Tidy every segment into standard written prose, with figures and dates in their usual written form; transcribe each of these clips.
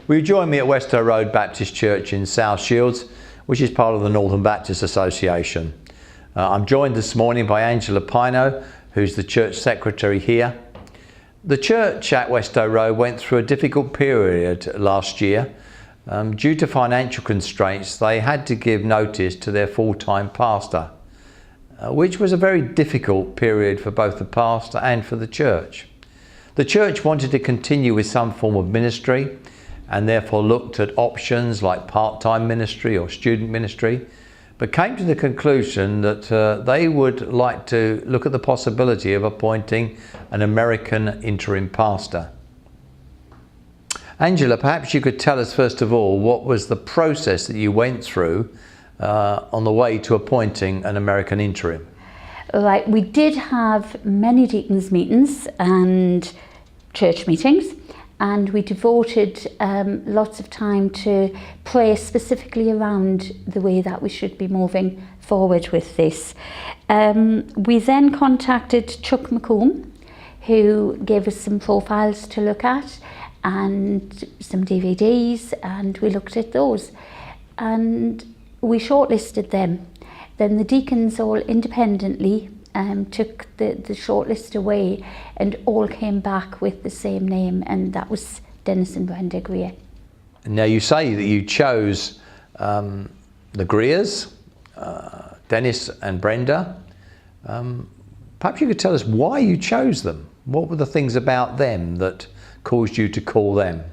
Will you join me at Westoe Road Baptist Church in South Shields, which is part of the Northern Baptist Association. I'm joined this morning by Pino, who's the church secretary here. The church at Westoe Road went through a difficult period last year. Due to financial constraints, they had to give notice to their full-time pastor, which was a very difficult period for both the pastor and for the church. The church wanted to continue with some form of ministry and therefore looked at options like part-time ministry or student ministry, but came to the conclusion that they would like to look at the possibility of appointing an American Interim Pastor. Angela, perhaps you could tell us first of all what was the process that you went through on the way to appointing an American Interim? Right, we did have many deacons meetings and church meetings, and we devoted lots of time to pray specifically around the way that we should be moving forward with this. We then contacted Chuck McComb, who gave us some profiles to look at and some DVDs, and we looked at those and we shortlisted them. Then the deacons all independently took the shortlist away and all came back with the same name, and that was Dennis and Brenda Greer. Now you say that you chose the Greers, Dennis and Brenda. Perhaps you could tell us why you chose them. What were the things about them that caused you to call them?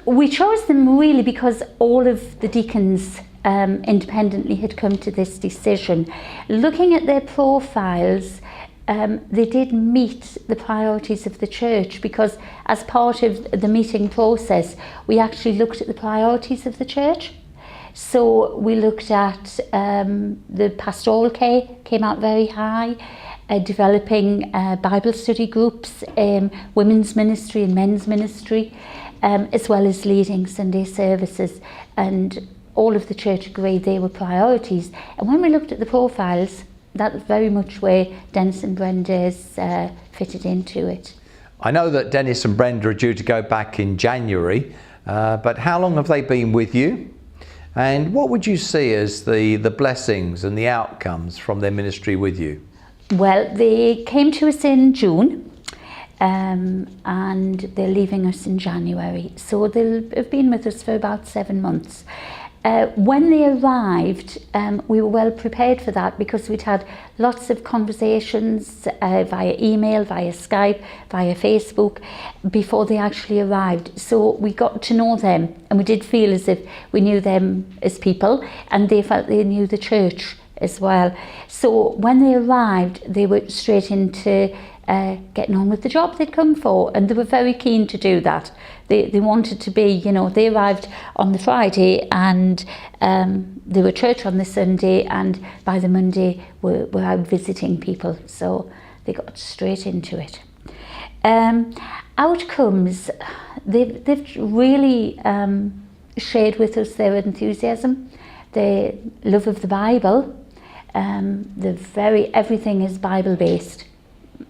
We chose them really because all of the deacons independently had come to this decision. Looking at their profiles, they did meet the priorities of the church, because as part of the meeting process we actually looked at the priorities of the church. So we looked at the pastoral care came out very high, developing Bible study groups, women's ministry and men's ministry, as well as leading Sunday services, and all of the church agreed they were priorities. And when we looked at the profiles, that was very much where Dennis and Brenda's fitted into it. I know that Dennis and Brenda are due to go back in January, but how long have they been with you? And what would you see as the blessings and the outcomes from their ministry with you? Well, they came to us in June, and they're leaving us in January. So they'll have been with us for about 7 months. When they arrived, we were well prepared for that, because we'd had lots of conversations via email, via Skype, via Facebook before they actually arrived. So we got to know them, and we did feel as if we knew them as people, and they felt they knew the church as well. So when they arrived, they were straight into getting on with the job they'd come for, and they were very keen to do that. They wanted to be, you know, they arrived on the Friday and they were church on the Sunday, and by the Monday were out visiting people, so they got straight into it. Outcomes, they've really shared with us their enthusiasm, their love of the Bible. Everything is Bible based.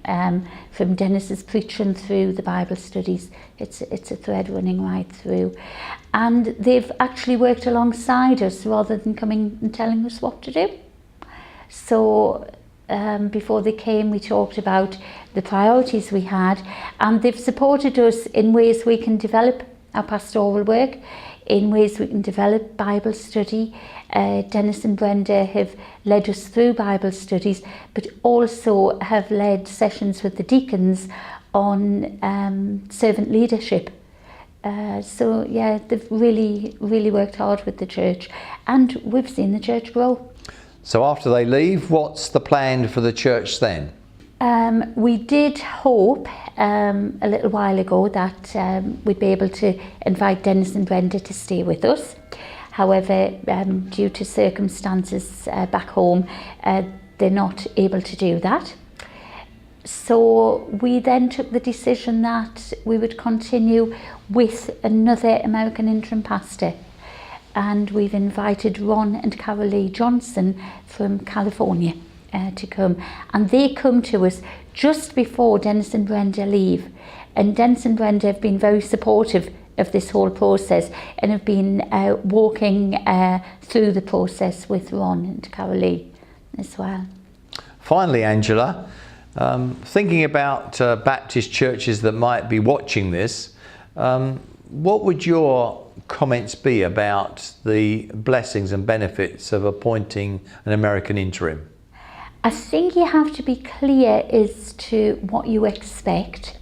From Dennis's preaching through the Bible studies, it's a thread running right through, and they've actually worked alongside us rather than coming and telling us what to do. So before they came, we talked about the priorities we had, and they've supported us in ways we can develop our pastoral work, in ways we can develop Bible study. Dennis and Brenda have led us through Bible studies, but also have led sessions with the deacons on servant leadership. So yeah, they've really worked hard with the church, and we've seen the church grow. So after they leave, what's the plan for the church then? We did hope a little while ago that we'd be able to invite Dennis and Brenda to stay with us. However, due to circumstances back home, they're not able to do that. So we then took the decision that we would continue with another American Interim Pastor. And we've invited Ron and Carol Lee Johnson from California to come. And they come to us just before Dennis and Brenda leave. And Dennis and Brenda have been very supportive of this whole process, and have been walking through the process with Ron and Carolee as well. Finally, Angela, thinking about Baptist churches that might be watching this, what would your comments be about the blessings and benefits of appointing an American interim? I think you have to be clear as to what you expect,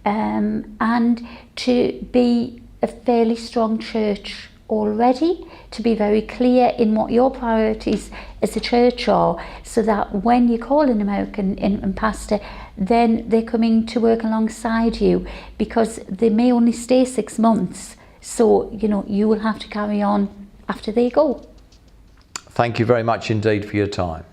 and to be a fairly strong church already, to be very clear in what your priorities as a church are, so that when you call an American Interim Pastor, then they're coming to work alongside you, because they may only stay 6 months. So, you will have to carry on after they go. Thank you very much indeed for your time.